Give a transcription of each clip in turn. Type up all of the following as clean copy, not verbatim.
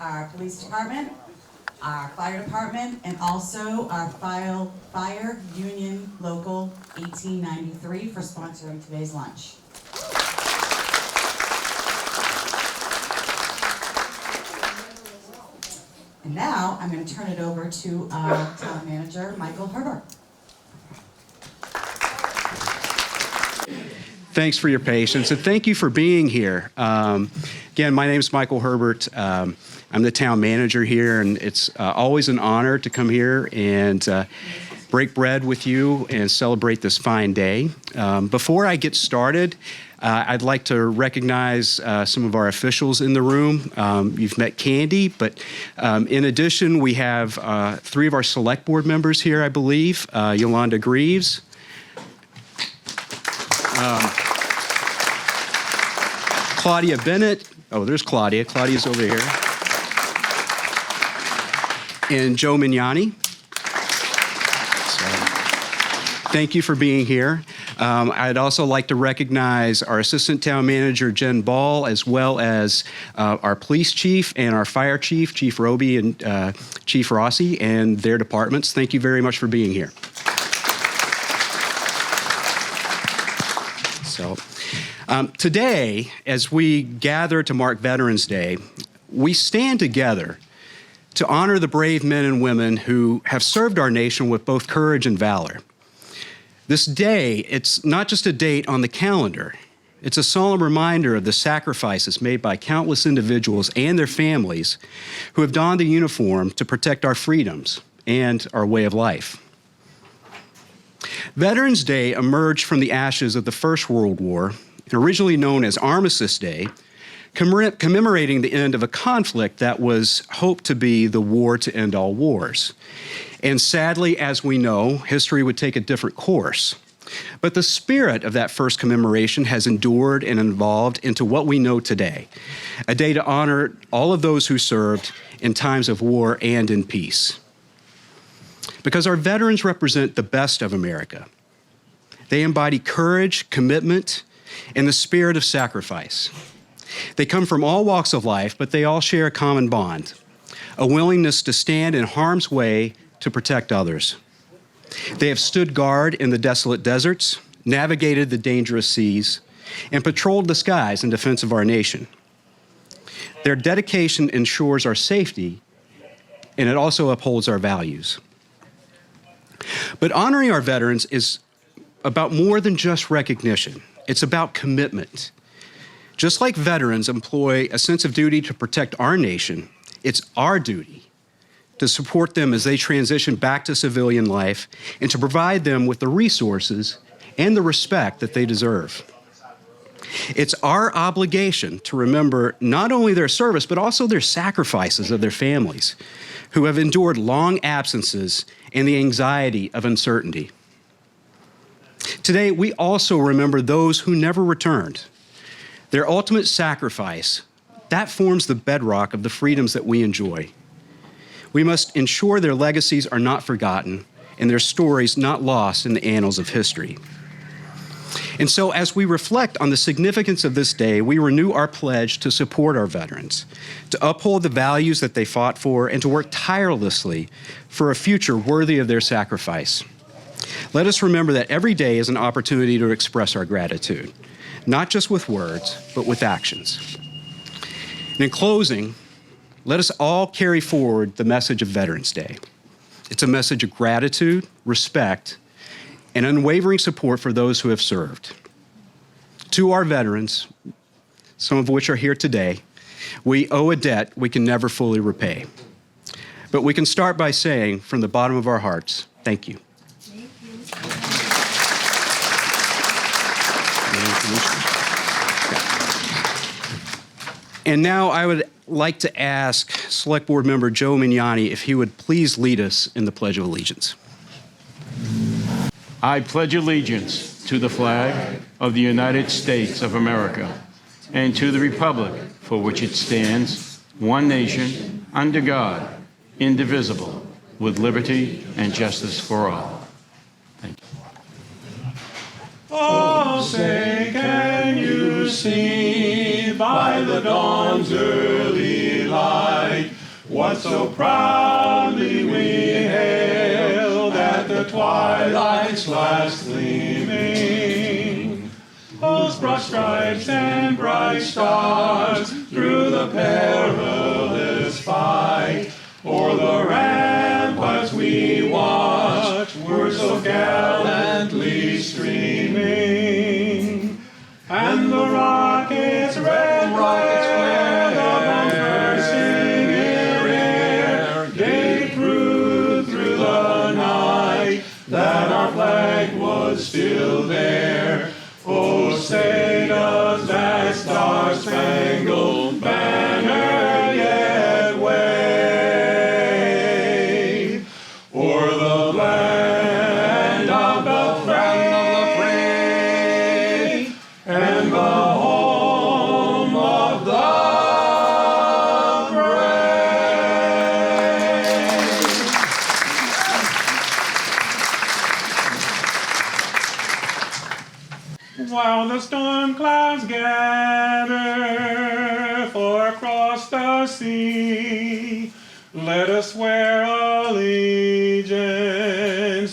our police department, our fire department, and also our Fire Union Local 1893 for sponsoring today's lunch. And now I'm going to turn it over to our Town Manager Michael Herbert. Thanks for your patience, and thank you for being here. Again, my name is Michael Herbert. I'm the town manager here, and it's always an honor to come here and break bread with you and celebrate this fine day. Before I get started, I'd like to recognize some of our officials in the room. You've met Candi, but in addition, we have 3 of our select board members here, I believe. Yolanda Greaves. Claudia Bennett. Oh, there's Claudia. Claudia's over here. And Joe Magnani. So, thank you for being here. I'd also like to recognize our Assistant Town Manager, Jen Ball, as well as our Police Chief and our Fire Chief, Chief Roby and Chief Rossi, and their departments. Thank you very much for being here. So, today, as we gather to mark Veterans Day, we stand together to honor the brave men and women who have served our nation with both courage and valor. This day, it's not just a date on the calendar. It's a solemn reminder of the sacrifices made by countless individuals and their families who have donned the uniform to protect our freedoms and our way of life. Veterans Day emerged from the ashes of the First World War, originally known as Armistice Day, commemorating the end of a conflict that was hoped to be the war to end all wars. And sadly, as we know, history would take a different course. But the spirit of that first commemoration has endured and evolved into what we know today, a day to honor all of those who served in times of war and in peace. Because our veterans represent the best of America. They embody courage, commitment, and the spirit of sacrifice. They come from all walks of life, but they all share a common bond, a willingness to stand in harm's way to protect others. They have stood guard in the desolate deserts, navigated the dangerous seas, and patrolled the skies in defense of our nation. Their dedication ensures our safety, and it also upholds our values. But honoring our veterans is about more than just recognition. It's about commitment. Just like veterans employ a sense of duty to protect our nation, it's our duty to support them as they transition back to civilian life and to provide them with the resources and the respect that they deserve. It's our obligation to remember not only their service, but also their sacrifices of their families, who have endured long absences and the anxiety of uncertainty. Today, we also remember those who never returned. Their ultimate sacrifice, that forms the bedrock of the freedoms that we enjoy. We must ensure their legacies are not forgotten and their stories not lost in the annals of history. And so as we reflect on the significance of this day, we renew our pledge to support our veterans, to uphold the values that they fought for, and to work tirelessly for a future worthy of their sacrifice. Let us remember that every day is an opportunity to express our gratitude, not just with words, but with actions. And in closing, let us all carry forward the message of Veterans Day. It's a message of gratitude, respect, and unwavering support for those who have served. To our veterans, some of which are here today, we owe a debt we can never fully repay. But we can start by saying, from the bottom of our hearts, thank you. And now I would like to ask Select Board Member Joe Magnani if he would please lead us in the Pledge of Allegiance. I pledge allegiance to the flag of the United States of America and to the republic for which it stands, one nation, under God, indivisible, with liberty and justice for all. Thank you. Oh, say, can you see by the dawn's early light what so proudly we hailed at the twilight's last gleaming, whose broad stripes and bright stars through the perilous fight o'er the ramparts we watched were so gallantly streaming, and the rockets red flare above bursting air gave proof through the night that our flag was still there. Oh, say does that star-spangled banner yet wave o'er the land of the free and the home of the brave. While the storm clouds gather far across the sea, let us swear allegiance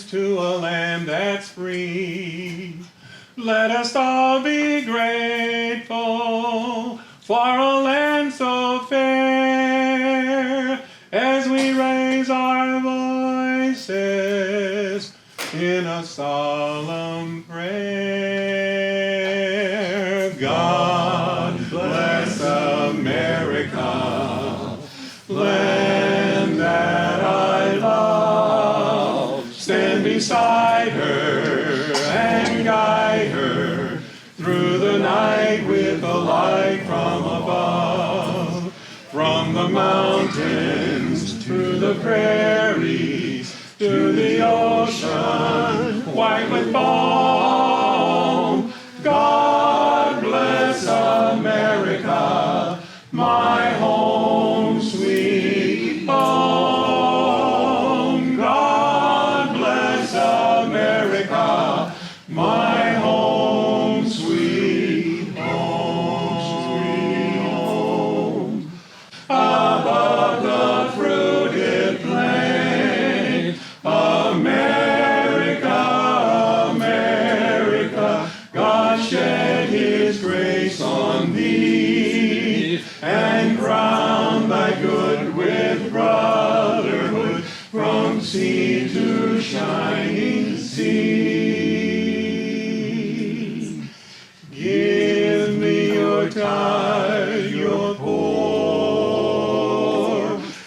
to a land that's free. Let us all be grateful for a land so fair, as we raise our voices in a solemn prayer. God bless America, land that I love. Stand beside her and guide her through the night with a light from above. From the mountains to the prairies, to the ocean white with foam. God bless America, my home sweet home. God bless America, my home sweet home, sweet home. Above the fruited plain, America, America, God shed his grace on thee, and crown thy good with brotherhood from sea to shining sea. Give me your tithe, your poor,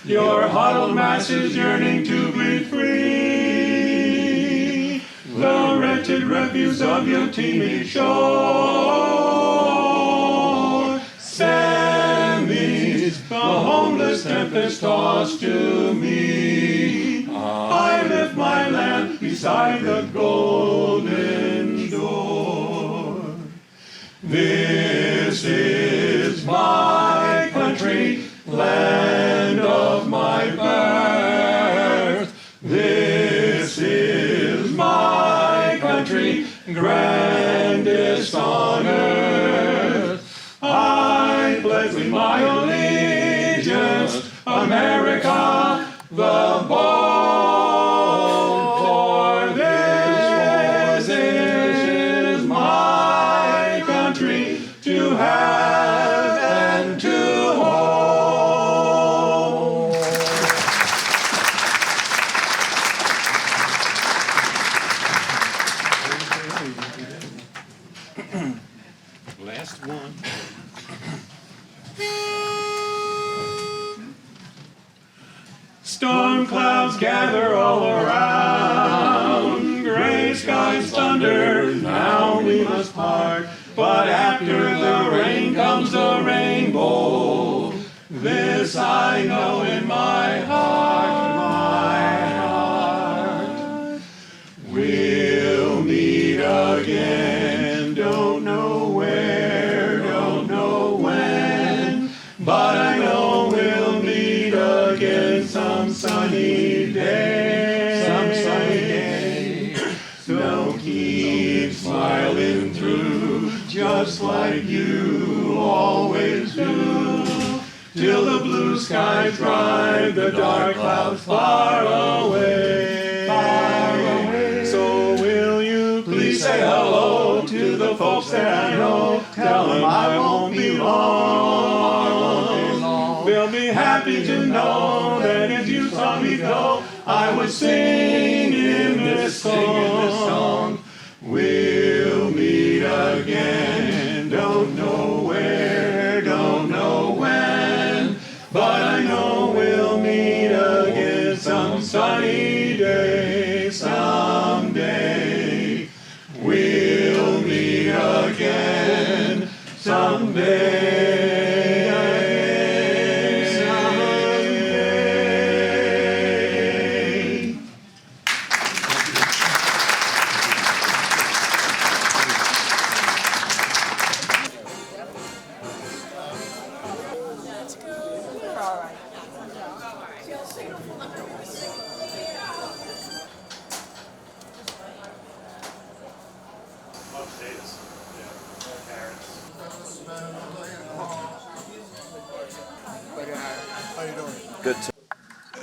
your huddled masses yearning to breathe free, the wretched refuse of your teeming shore. Send these, the homeless tempest tossed to me. I lift my lamp beside the golden door. This is my country, land of my birth. This is my country, grandest on earth. I pledge with my allegiance, America, the bold, for this is my country to have and to hold. Last one. Storm clouds gather all around, gray skies thunder, now we must part. But after the rain comes the rainbow, this I know in my heart, my heart. We'll meet again, don't know where, don't know when, but I know we'll meet again some sunny day. Some sunny day. So keep smiling through, just like you always do, till the blue blue skies drive the dark clouds far away. Far away. So will you please say hello to the folks that I know? Tell them I won't be long. They'll be happy to know that as you saw me go, I was singing this song. We'll meet again, don't know where, don't know when, but I know we'll meet again some sunny day, someday. We'll meet again someday.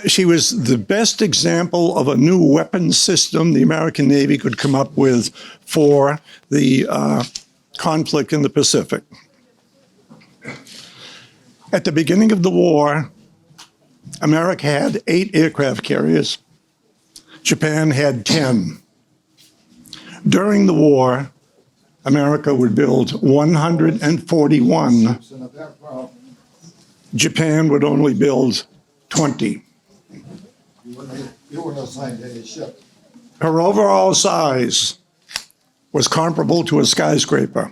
She was the best example of a new weapons system the American Navy could come up with for the conflict in the Pacific. At the beginning of the war, America had 8 aircraft carriers. Japan had 10. During the war, America would build 141. Japan would only build 20. You weren't assigned any ship. Her overall size was comparable to a skyscraper.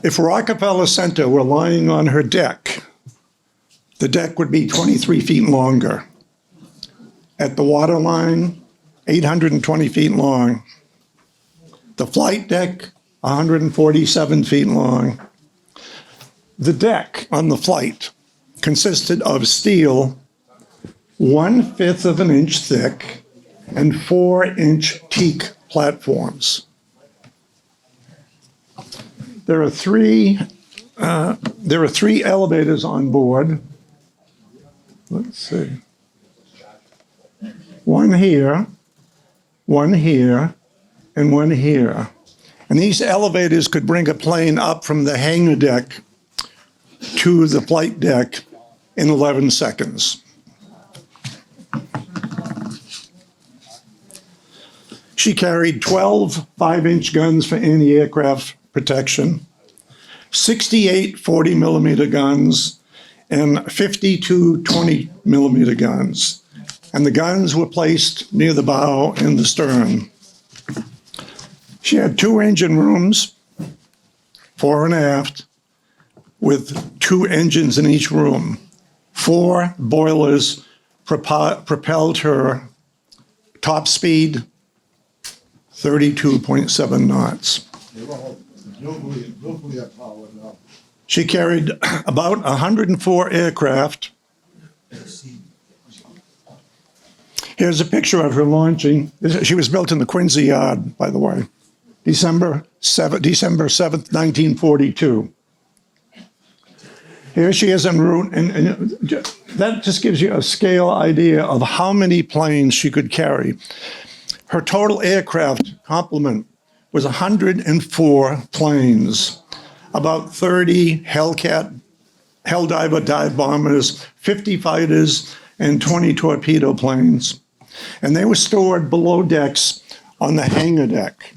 If Rockefeller Center were lying on her deck, the deck would be 23 feet longer. At the waterline, 820 feet long. The flight deck, 147 feet long. The deck on the flight consisted of steel 1/5 of an inch thick and 4-inch teak platforms. There are three elevators on board. Let's see. One here, and one here. And these elevators could bring a plane up from the hangar deck to the flight deck in 11 seconds. She carried 12 5-inch guns for anti-aircraft protection, 68 40-millimeter guns, and 52 20-millimeter guns. And the guns were placed near the bow and the stern. She had 2 engine rooms, fore and aft, with 2 engines in each room. 4 boilers propelled her top speed 32.7 knots. They were all nuclear powered now. She carried about 104 aircraft. Here's a picture of her launching. She was built in the Quincy Yard, by the way, December 7th, 1942. Here she is en route, and that just gives you a scale idea of how many planes she could carry. Her total aircraft complement was 104 planes, about 30 Hellcat, Helldiver dive bombers, 50 fighters, and 20 torpedo planes. And they were stored below decks on the hangar deck.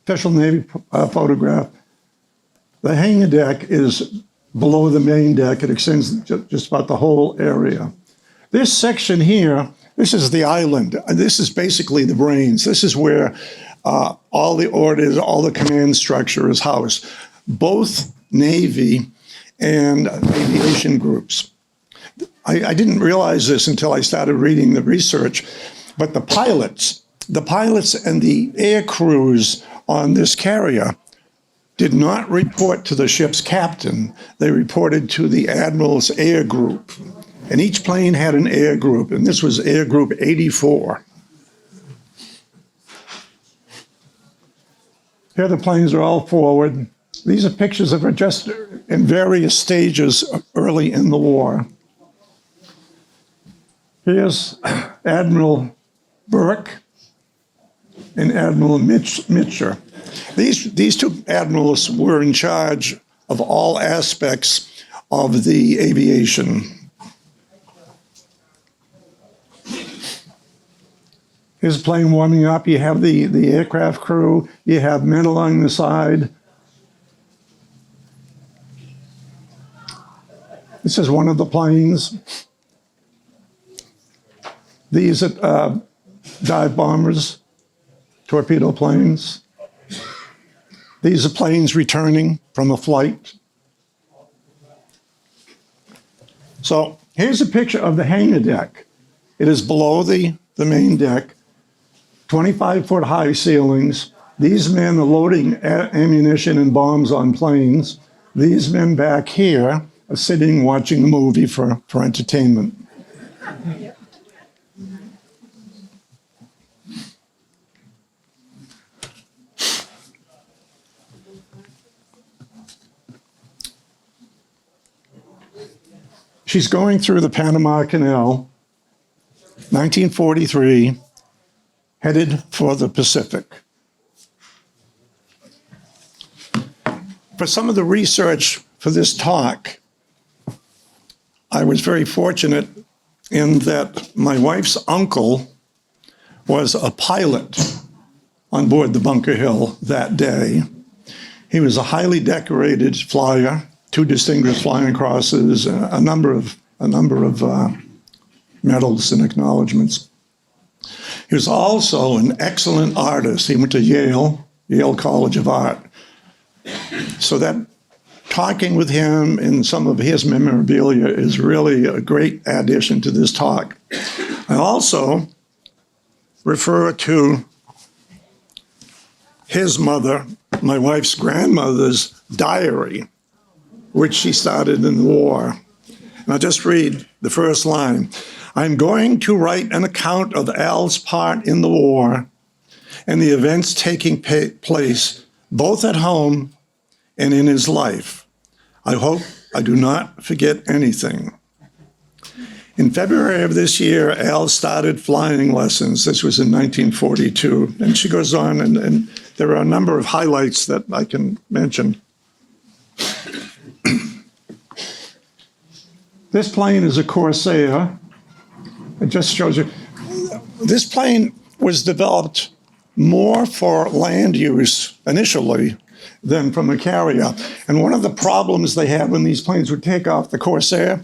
Official Navy photograph. The hangar deck is below the main deck. It extends just about the whole area. This section here, this is the island. This is basically the brains. This is where all the orders, all the command structure is housed. Both Navy and aviation groups. I didn't realize this until I started reading the research, but the pilots and the air crews on this carrier did not report to the ship's captain. They reported to the Admiral's Air Group. And each plane had an air group, and this was Air Group 84. Here the planes are all forward. These are pictures of her just in various stages early in the war. Here's Admiral Burke and Admiral Mitcher. These two admirals were in charge of all aspects of the aviation. Here's a plane warming up. You have the aircraft crew. You have men along the side. This is one of the planes. These are dive bombers, torpedo planes. These are planes returning from a flight. So here's a picture of the hangar deck. It is below the main deck, 25-foot high ceilings. These men are loading ammunition and bombs on planes. These men back here are sitting watching the movie for entertainment. She's going through the Panama Canal, 1943, headed for the Pacific. For some of the research for this talk, I was very fortunate in that my wife's uncle was a pilot on board the Bunker Hill that day. He was a highly decorated flyer, 2 distinguished flying crosses, a number of medals and acknowledgments. He was also an excellent artist. He went to Yale College of Art. So that talking with him and some of his memorabilia is really a great addition to this talk. I also refer to his mother, my wife's grandmother's diary, which she started in the war. And I'll just read the first line. I'm going to write an account of Al's part in the war and the events taking place both at home and in his life. I hope I do not forget anything. In February of this year, Al started flying lessons. This was in 1942. And she goes on, and there are a number of highlights that I can mention. This plane is a Corsair. It just shows you. This plane was developed more for land use initially than from a carrier. And one of the problems they had when these planes would take off, the Corsair,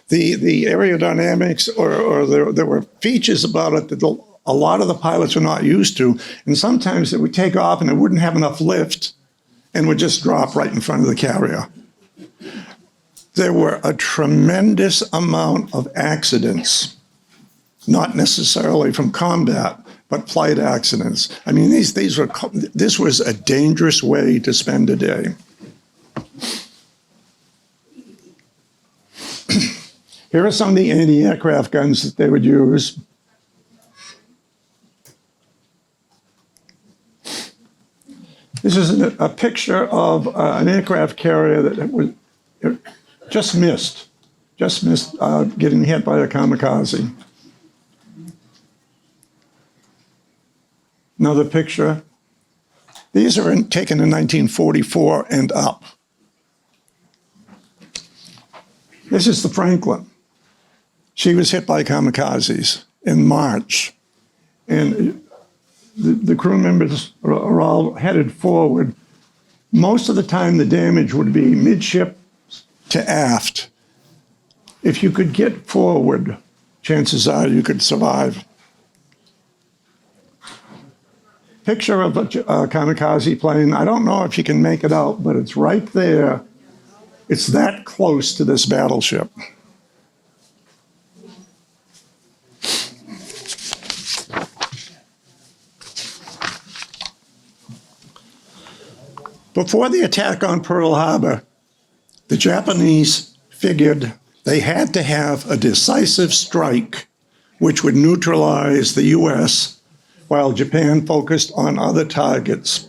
the aerodynamics, or there were features about it that a lot of the pilots were not used to. And sometimes it would take off and it wouldn't have enough lift and would just drop right in front of the carrier. There were a tremendous amount of accidents, not necessarily from combat, but flight accidents. I mean, this was a dangerous way to spend a day. Here are some of the anti-aircraft guns that they would use. This is a picture of an aircraft carrier that just missed getting hit by a kamikaze. Another picture. These are taken in 1944 and up. This is the Franklin. She was hit by kamikazes in March. And the crew members are all headed forward. Most of the time, the damage would be midship to aft. If you could get forward, chances are you could survive. Picture of a kamikaze plane. I don't know if you can make it out, but it's right there. It's that close to this battleship. Before the attack on Pearl Harbor, the Japanese figured they had to have a decisive strike which would neutralize the U.S. while Japan focused on other targets,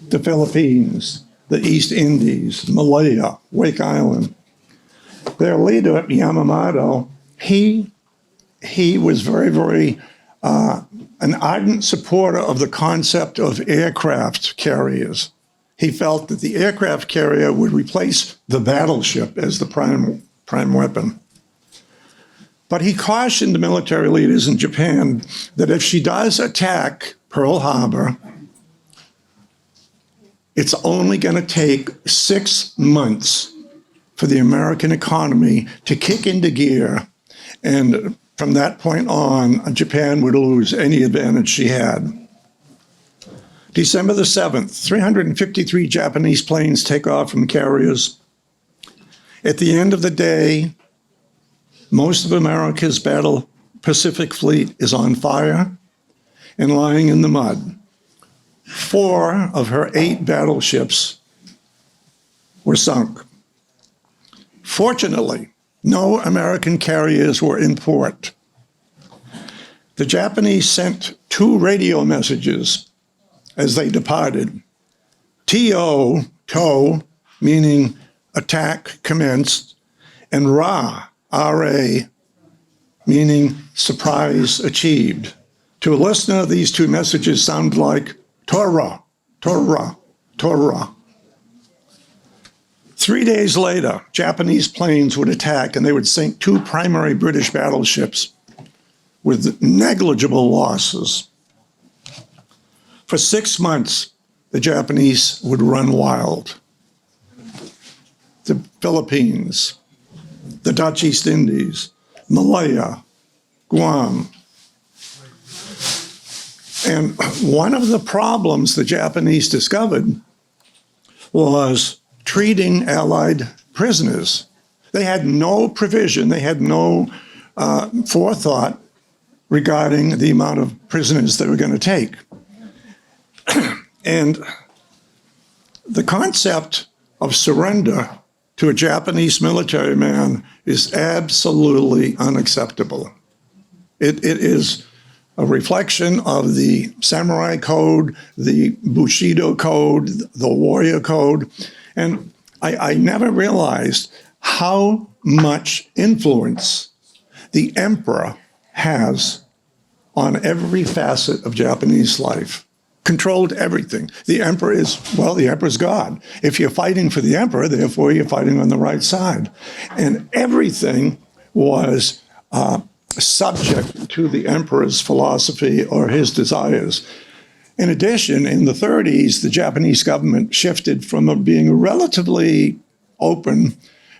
the Philippines, the East Indies, Malaya, Wake Island. Their leader, Yamamoto, he was very, an ardent supporter of the concept of aircraft carriers. He felt that the aircraft carrier would replace the battleship as the prime weapon. But he cautioned the military leaders in Japan that if she does attack Pearl Harbor, it's only going to take 6 months for the American economy to kick into gear, and from that point on, Japan would lose any advantage she had. December the 7th, 353 Japanese planes take off from carriers. At the end of the day, most of America's battle Pacific Fleet is on fire and lying in the mud. 4 of her 8 battleships were sunk. Fortunately, no American carriers were in port. The Japanese sent 2 radio messages as they departed. TO, tow, meaning attack commenced, and RA, RA, meaning surprise achieved. To a listener, these 2 messages sound like Torah, Torah, Torah. 3 days later, Japanese planes would attack and they would sink 2 primary British battleships with negligible losses. For 6 months, the Japanese would run wild. The Philippines, the Dutch East Indies, Malaya, Guam. And one of the problems the Japanese discovered was treating Allied prisoners. They had no provision, they had no forethought regarding the amount of prisoners they were going to take. And the concept of surrender to a Japanese military man is absolutely unacceptable. It is a reflection of the samurai code, the Bushido code, the warrior code. And I never realized how much influence the emperor has on every facet of Japanese life. Controlled everything. The emperor is, well, the emperor's God. If you're fighting for the emperor, therefore you're fighting on the right side. And everything was subject to the emperor's philosophy or his desires. In addition, in the 30s, the Japanese government shifted from being relatively open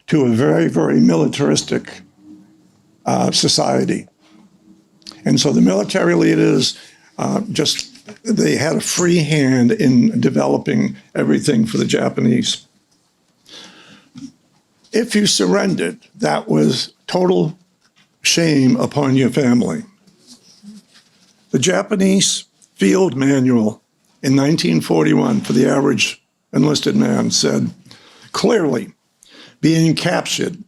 to a very, very militaristic society. And so the military leaders they had a free hand in developing everything for the Japanese. If you surrendered, that was total shame upon your family. The Japanese field manual in 1941 for the average enlisted man said, clearly, being captured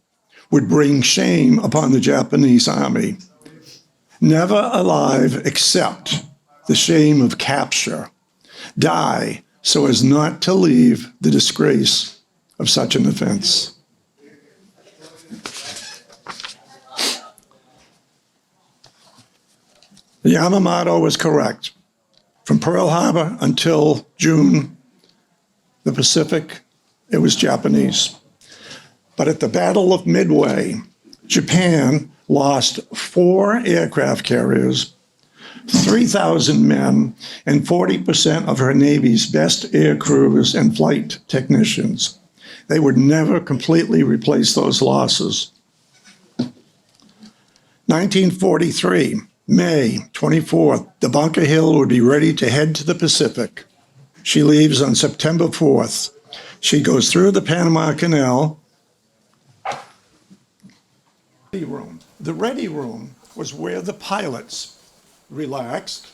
would bring shame upon the Japanese army. Never alive accept the shame of capture. Die so as not to leave the disgrace of such an offense. Yamamoto was correct. From Pearl Harbor until June, the Pacific, it was Japanese. But at the Battle of Midway, Japan lost 4 aircraft carriers, 3,000 men, and 40% of her Navy's best air crews and flight technicians. They would never completely replace those losses. 1943, May 24th, the Bunker Hill would be ready to head to the Pacific. She leaves on September 4th. She goes through the Panama Canal. The ready room was where the pilots relaxed,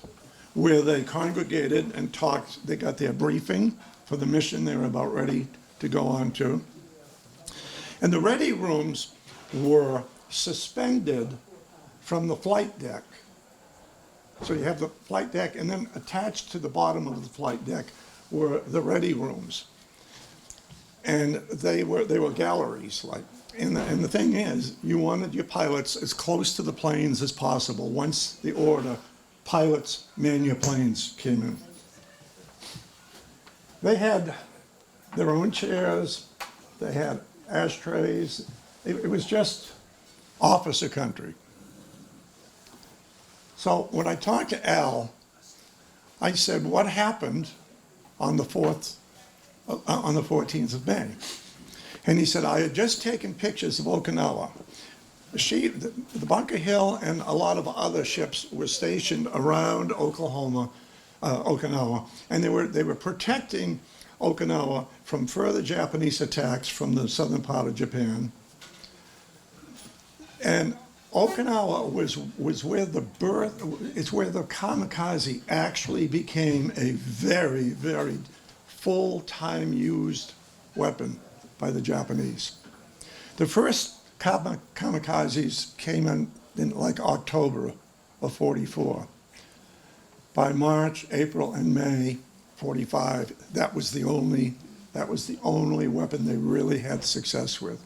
where they congregated and talked. They got their briefing for the mission they were about ready to go on to. And the ready rooms were suspended from the flight deck. So you have the flight deck, and then attached to the bottom of the flight deck were the ready rooms. And they were galleries, like, and the thing is, you wanted your pilots as close to the planes as possible. Once the order, pilots, man your planes, came in. They had their own chairs, they had ashtrays. It was just officer country. So when I talked to Al, I said, what happened on the 14th of May? And he said, I had just taken pictures of Okinawa. The Bunker Hill and a lot of other ships were stationed around Okinawa, and they were protecting Okinawa from further Japanese attacks from the southern part of Japan. And Okinawa was where it's where the kamikaze actually became a very, very full-time used weapon by the Japanese. The first kamikazes came in like October of 44. By March, April, and May 45, that was the only weapon they really had success with.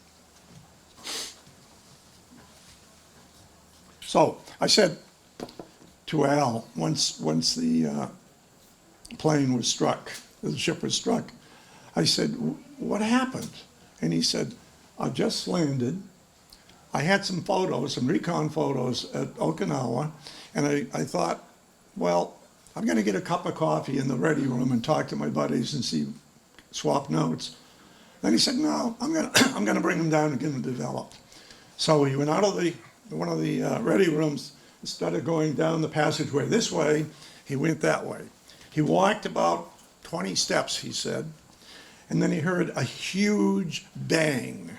So I said to Al, once the plane was struck, the ship was struck, I said, what happened? And he said, I just landed. I had some photos, some recon photos at Okinawa, and I thought, well, I'm going to get a cup of coffee in the ready room and talk to my buddies and swap notes. Then he said, no, I'm going to bring them down and get them developed. So he went out of one of the ready rooms, instead of going down the passageway this way, he went that way. He walked about 20 steps, he said, and then he heard a huge bang.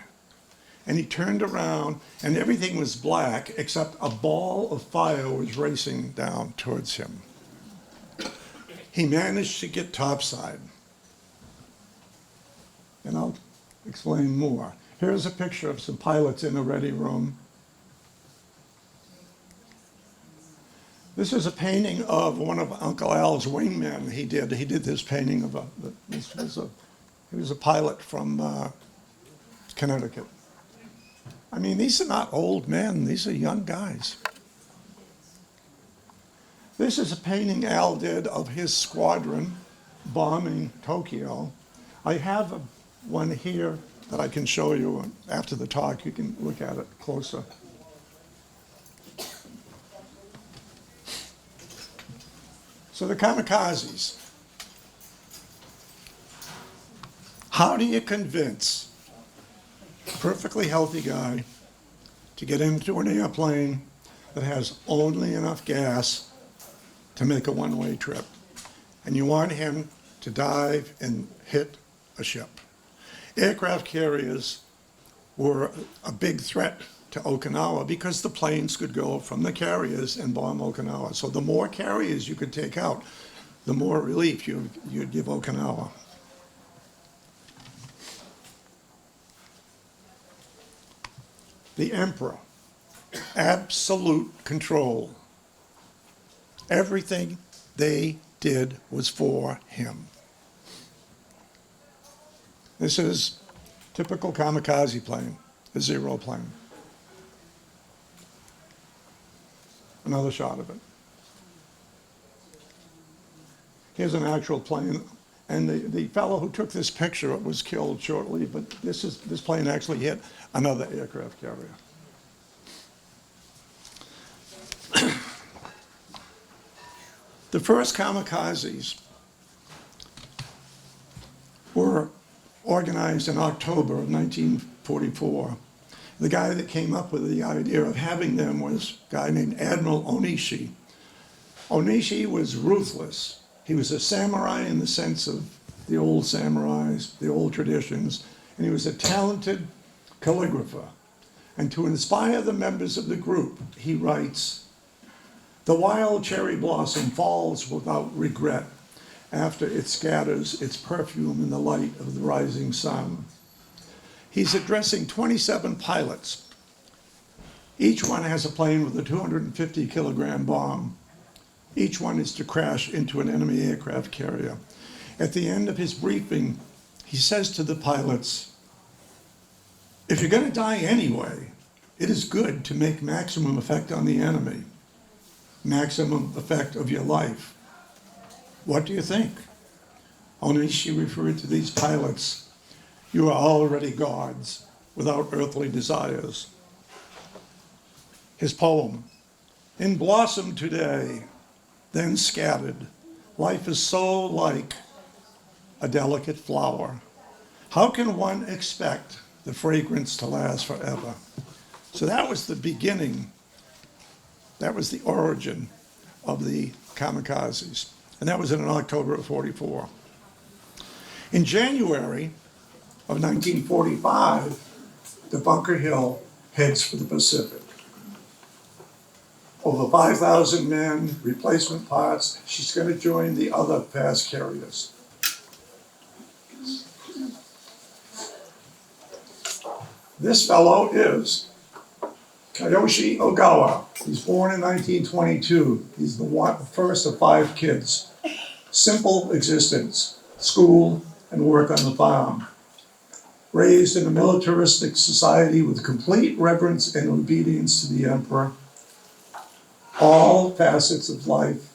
And he turned around, and everything was black, except a ball of fire was racing down towards him. He managed to get topside. And I'll explain more. Here's a picture of some pilots in a ready room. This is a painting of one of Uncle Al's wingmen. He did this painting of he was a pilot from Connecticut. I mean, these are not old men, these are young guys. This is a painting Al did of his squadron bombing Tokyo. I have one here that I can show you after the talk. You can look at it closer. So the kamikazes. How do you convince a perfectly healthy guy to get into an airplane that has only enough gas to make a one-way trip? And you want him to dive and hit a ship. Aircraft carriers were a big threat to Okinawa because the planes could go from the carriers and bomb Okinawa. So the more carriers you could take out, the more relief you'd give Okinawa. The emperor, absolute control. Everything they did was for him. This is typical kamikaze plane, a zero plane. Another shot of it. Here's an actual plane, and the fellow who took this picture was killed shortly, but this plane actually hit another aircraft carrier. The first kamikazes were organized in October of 1944. The guy that came up with the idea of having them was a guy named Admiral Onishi. Onishi was ruthless. He was a samurai in the sense of the old samurais, the old traditions, and he was a talented calligrapher. And to inspire the members of the group, he writes, "The wild cherry blossom falls without regret after it scatters its perfume in the light of the rising sun." He's addressing 27 pilots. Each one has a plane with a 250 kilogram bomb. Each one is to crash into an enemy aircraft carrier. At the end of his briefing, he says to the pilots, if you're going to die anyway, it is good to make maximum effect on the enemy, maximum effect of your life. What do you think? Only she referred to these pilots, you are already gods without earthly desires. His poem, in blossom today, then scattered, life is so like a delicate flower. How can one expect the fragrance to last forever? So that was the beginning, that was the origin of the kamikazes. And that was in October of 44. In January of 1945, the Bunker Hill heads for the Pacific. Over 5,000 men, replacement parts. She's going to join the other fast carriers. This fellow is Kiyoshi Ogawa. He's born in 1922. He's the first of 5 kids. Simple existence, school and work on the farm. Raised in a militaristic society with complete reverence and obedience to the emperor. All facets of life,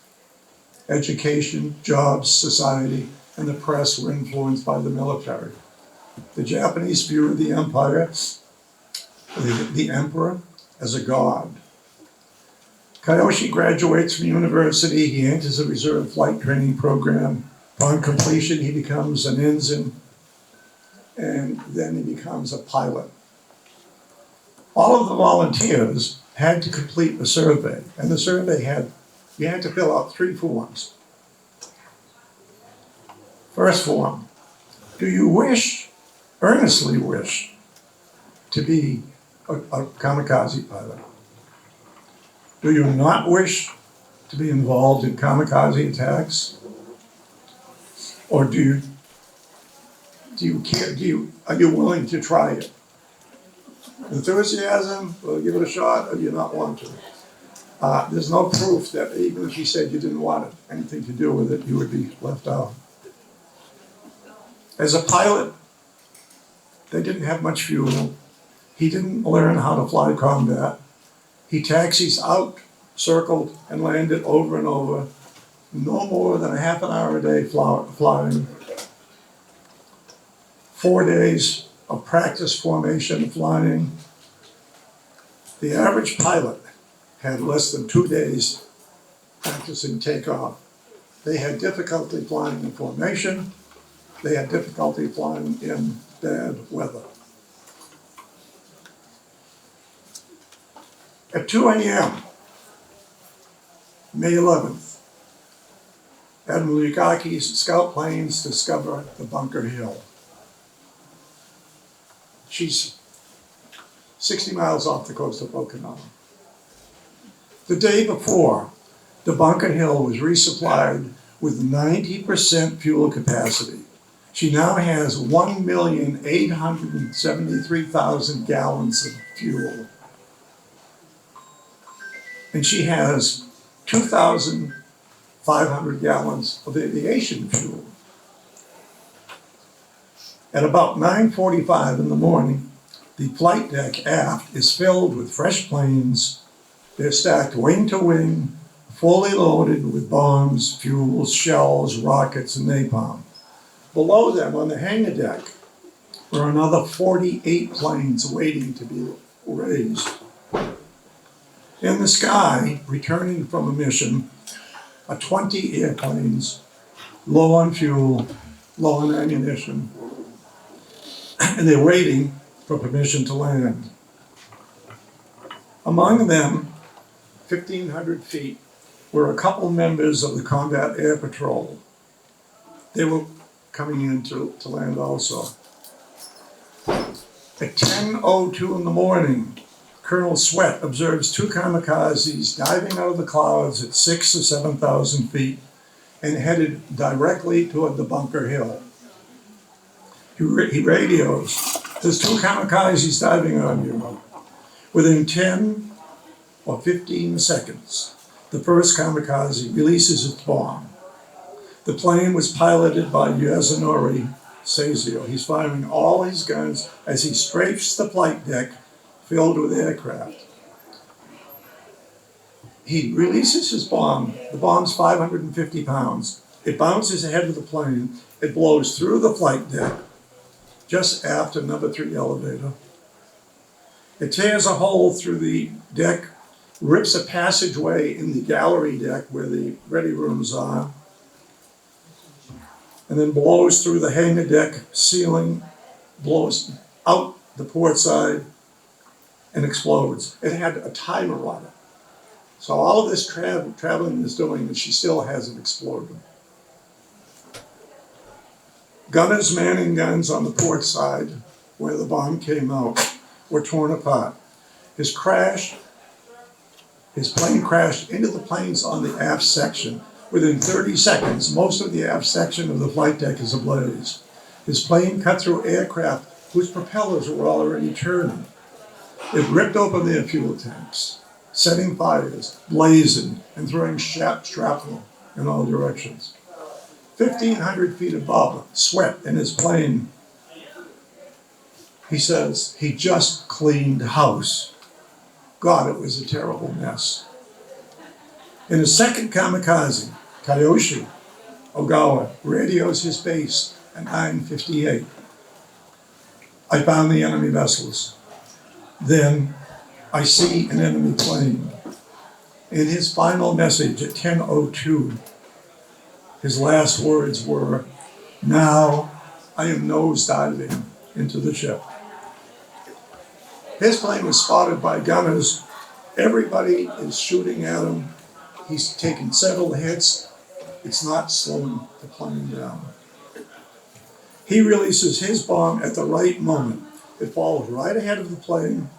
education, jobs, society, and the press were influenced by the military. The Japanese view of the empire, the emperor, as a god. Kiyoshi graduates from university. He enters a reserve flight training program. Upon completion, he becomes an ensign, and then he becomes a pilot. All of the volunteers had to complete a survey, and the survey you had to fill out 3 forms. First form, do you earnestly wish, to be a kamikaze pilot? Do you not wish to be involved in kamikaze attacks? Or are you willing to try it? Enthusiasm, well, give it a shot, or do you not want to? There's no proof that even if you said you didn't want anything to do with it, you would be left out. As a pilot, they didn't have much fuel. He didn't learn how to fly combat. He taxis out, circled, and landed over and over. No more than a half an hour a day flying. 4 days of practice formation flying. The average pilot had less than 2 days practicing takeoff. They had difficulty flying in formation. They had difficulty flying in bad weather. At 2 a.m., May 11th, Admiral Yugaki's scout planes discover the Bunker Hill. She's 60 miles off the coast of Okinawa. The day before, the Bunker Hill was resupplied with 90% fuel capacity. She now has 1,873,000 gallons of fuel. And she has 2,500 gallons of aviation fuel. At about 9:45 in the morning, the flight deck aft is filled with fresh planes. They're stacked wing to wing, fully loaded with bombs, fuels, shells, rockets, and napalm. Below them on the hangar deck were another 48 planes waiting to be raised. In the sky, returning from a mission, are 20 airplanes, low on fuel, low on ammunition, and they're waiting for permission to land. Among them, 1,500 feet, were a couple members of the Combat Air Patrol. They were coming in to land also. At 10:02 in the morning, Colonel Sweat observes 2 kamikazes diving out of the clouds at 6,000 or 7,000 feet and headed directly toward the Bunker Hill. He radios, there's 2 kamikazes diving on you. Within 10 or 15 seconds, the first kamikaze releases its bomb. The plane was piloted by Yasunori Sazio. He's firing all his guns as he strafes the flight deck filled with aircraft. He releases his bomb. The bomb's 550 pounds. It bounces ahead of the plane. It blows through the flight deck just after number 3 elevator. It tears a hole through the deck, rips a passageway in the gallery deck where the ready rooms are, and then blows through the hangar deck ceiling, blows out the port side, and explodes. It had a timer on it. So all of this traveling is doing, and she still hasn't exploded. Gunners manning guns on the port side, where the bomb came out, were torn apart. His plane crashed into the planes on the aft section. Within 30 seconds, most of the aft section of the flight deck is ablaze. His plane cut through aircraft whose propellers were already turning. It ripped open their fuel tanks, setting fires, blazing, and throwing shrapnel in all directions. 1,500 feet above, sweat in his plane. He says, he just cleaned house. God, it was a terrible mess. In his second kamikaze, Kyoshi Ogawa radios his base at 9:58. I found the enemy vessels. Then I see an enemy plane. In his final message at 10:02, his last words were, "Now I am nosediving into the ship." His plane was spotted by gunners. Everybody is shooting at him. He's taken several hits. It's not slowing the plane down. He releases his bomb at the right moment. It falls right ahead of the plane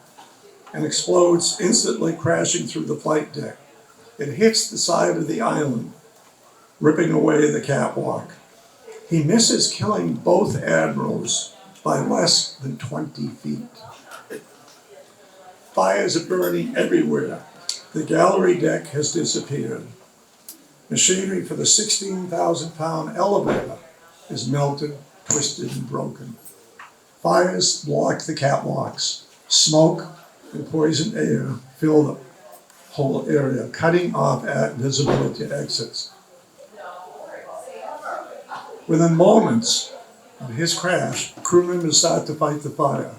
and explodes, instantly crashing through the flight deck. It hits the side of the island, ripping away the catwalk. He misses killing both admirals by less than 20 feet. Fires are burning everywhere. The gallery deck has disappeared. Machinery for the 16,000-pound elevator is melted, twisted, and broken. Fires block the catwalks. Smoke and poisoned air fill the whole area, cutting off visibility exits. Within moments of his crash, crew members start to fight the fire,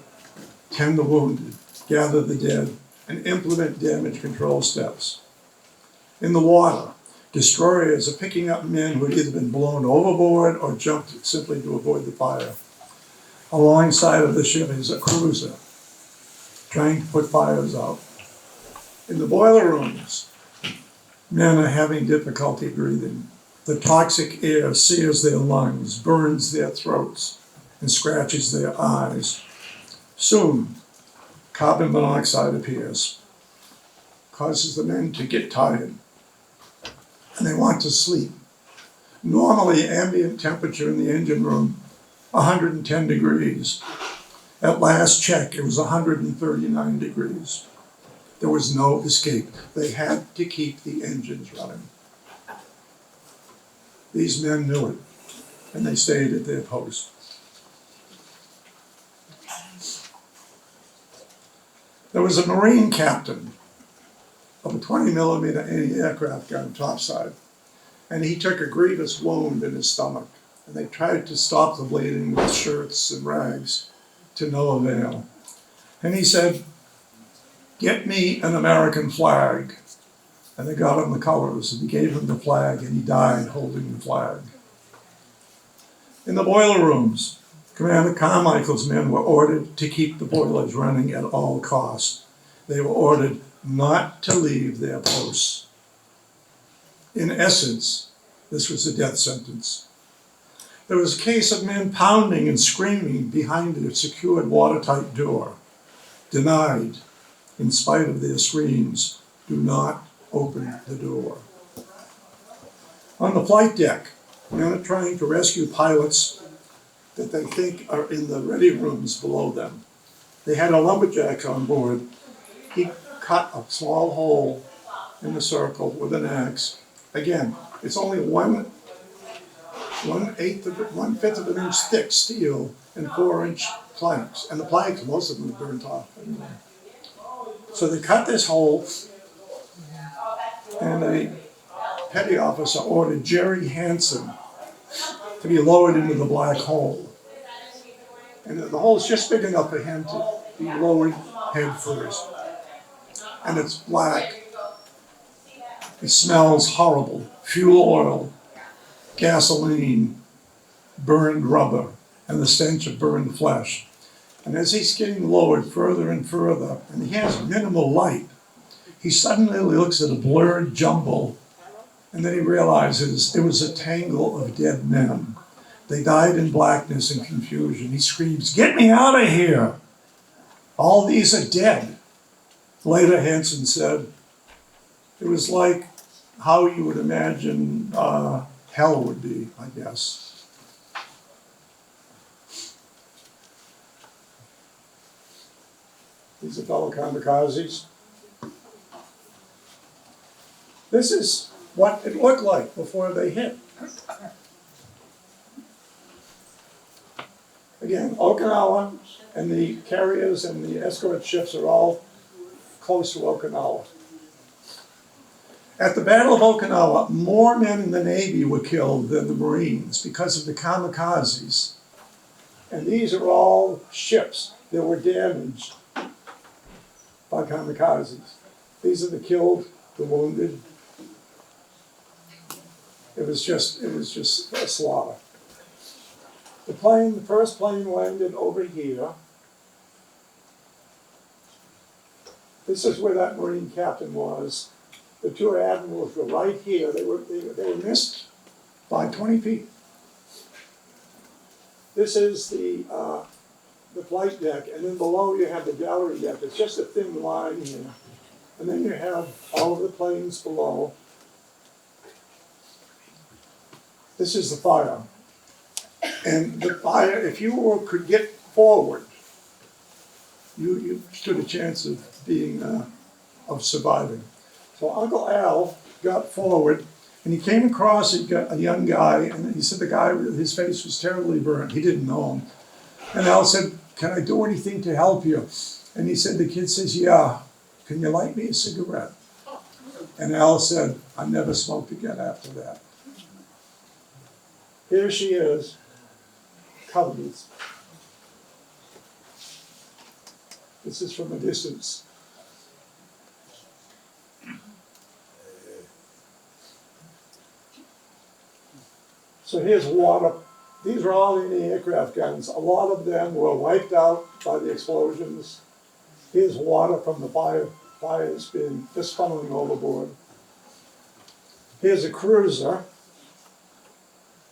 tend the wounded, gather the dead, and implement damage control steps. In the water, destroyers are picking up men who had either been blown overboard or jumped simply to avoid the fire. Alongside of the ship is a cruiser, trying to put fires out. In the boiler rooms, men are having difficulty breathing. The toxic air sears their lungs, burns their throats, and scratches their eyes. Soon, carbon monoxide appears, causes the men to get tired, and they want to sleep. Normally, ambient temperature in the engine room, 110 degrees. At last check, it was 139 degrees. There was no escape. They had to keep the engines running. These men knew it, and they stayed at their post. There was a Marine captain of a 20-millimeter anti-aircraft gun topside, and he took a grievous wound in his stomach, and they tried to stop the bleeding with shirts and rags, to no avail. And he said, "Get me an American flag." And they got him the colors, and he gave him the flag, and he died holding the flag. In the boiler rooms, Commander Carmichael's men were ordered to keep the boilers running at all costs. They were ordered not to leave their posts. In essence, this was a death sentence. There was a case of men pounding and screaming behind a secured watertight door. Denied, in spite of their screams, do not open the door. On the flight deck, men are trying to rescue pilots that they think are in the ready rooms below them. They had a lumberjack on board. He cut a small hole in the circle with an axe. Again, it's only one 1/5 of an inch thick steel and 4-inch planks. And the planks, most of them are burnt off anyway. So they cut this hole, and a petty officer ordered Jerry Hansen to be lowered into the black hole. And the hole's just big enough for him to be lowered head first. And it's black. It smells horrible. Fuel oil, gasoline, burned rubber, and the stench of burned flesh. And as he's getting lowered further and further, and he has minimal light, he suddenly looks at a blurred jumble, and then he realizes it was a tangle of dead men. They died in blackness and confusion. He screams, "Get me out of here! All these are dead." Later, Hansen said, it was like how you would imagine hell would be, I guess. These are fellow kamikazes. This is what it looked like before they hit. Again, Okinawa and the carriers and the escort ships are all close to Okinawa. At the Battle of Okinawa, more men in the Navy were killed than the Marines because of the kamikazes. And these are all ships that were damaged by kamikazes. These are the killed, the wounded. It was just a slaughter. The first plane landed over here. This is where that Marine captain was. The two admirals were right here. They were missed by 20 feet. This is the flight deck, and then below you have the gallery deck. It's just a thin line here. And then you have all of the planes below. This is the fire. And the fire, if you could get forward, you stood a chance of of surviving. So Uncle Al got forward, and he came across a young guy, and he said his face was terribly burnt. He didn't know him. And Al said, "Can I do anything to help you?" And he said, the kid says, "Yeah, can you light me a cigarette?" And Al said, "I never smoked again after that." Here she is, covered. This is from a distance. So here's water. These are all anti-aircraft guns. A lot of them were wiped out by the explosions. Here's water from the fires being just funneling overboard. Here's a cruiser,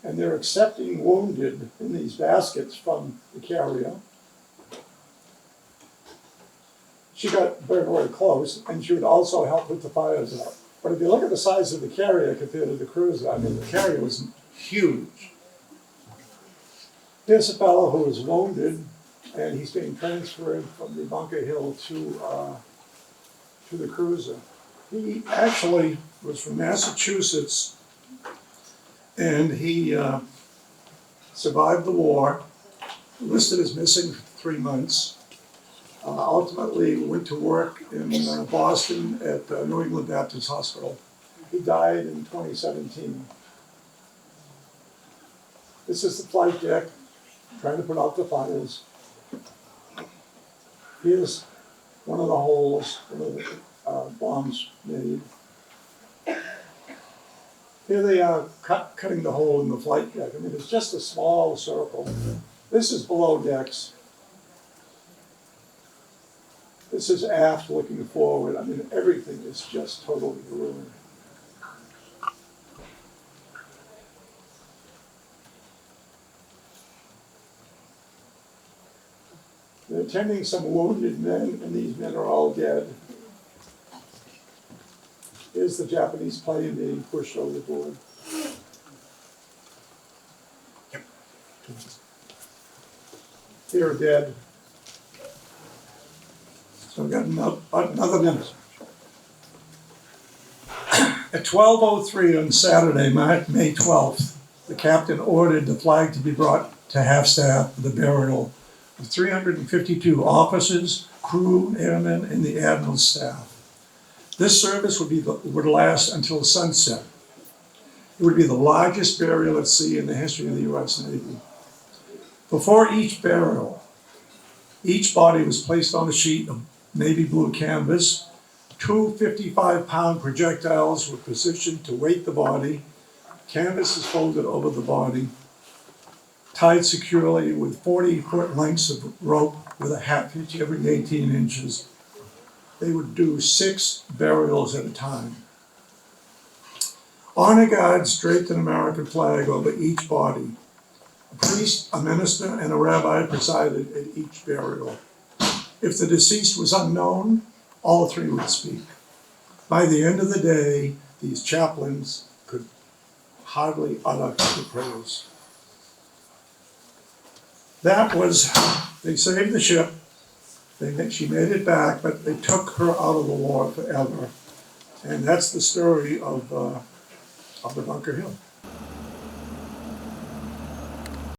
and they're accepting wounded in these baskets from the carrier. She got very, very close, and she would also help put the fires out. But if you look at the size of the carrier compared to the cruiser, I mean, the carrier was huge. Here's a fellow who was wounded, and he's being transferred from the Bunker Hill to the cruiser. He actually was from Massachusetts, and he survived the war, listed as missing for 3 months. Ultimately went to work in Boston at New England Baptist Hospital. He died in 2017. This is the flight deck, trying to put out the fires. Here's one of the holes, one of the bombs made. Here they are cutting the hole in the flight deck. I mean, it's just a small circle. This is below decks. This is aft looking forward. I mean, everything is just totally ruined. They're tending some wounded men, and these men are all dead. Here's the Japanese plane being pushed overboard. Here are dead. So we've got another minute. At 12:03 on Saturday, May 12th, the captain ordered the flag to be brought to half-staff for the burial of 352 officers, crew, airmen, and the admiral's staff. This service would last until sunset. It would be the largest burial at sea in the history of the U.S. Navy. Before each burial, each body was placed on a sheet of navy blue canvas. Two 55-pound projectiles were positioned to weight the body. Canvas is folded over the body, tied securely with 40-foot lengths of rope with a half hitch every 18 inches. They would do 6 burials at a time. Honor guards draped an American flag over each body. A priest, a minister, and a rabbi presided at each burial. If the deceased was unknown, all 3 would speak. By the end of the day, these chaplains could hardly utter the prayers. That was, they saved the ship. She made it back, but they took her out of the war forever. And that's the story of the Bunker Hill.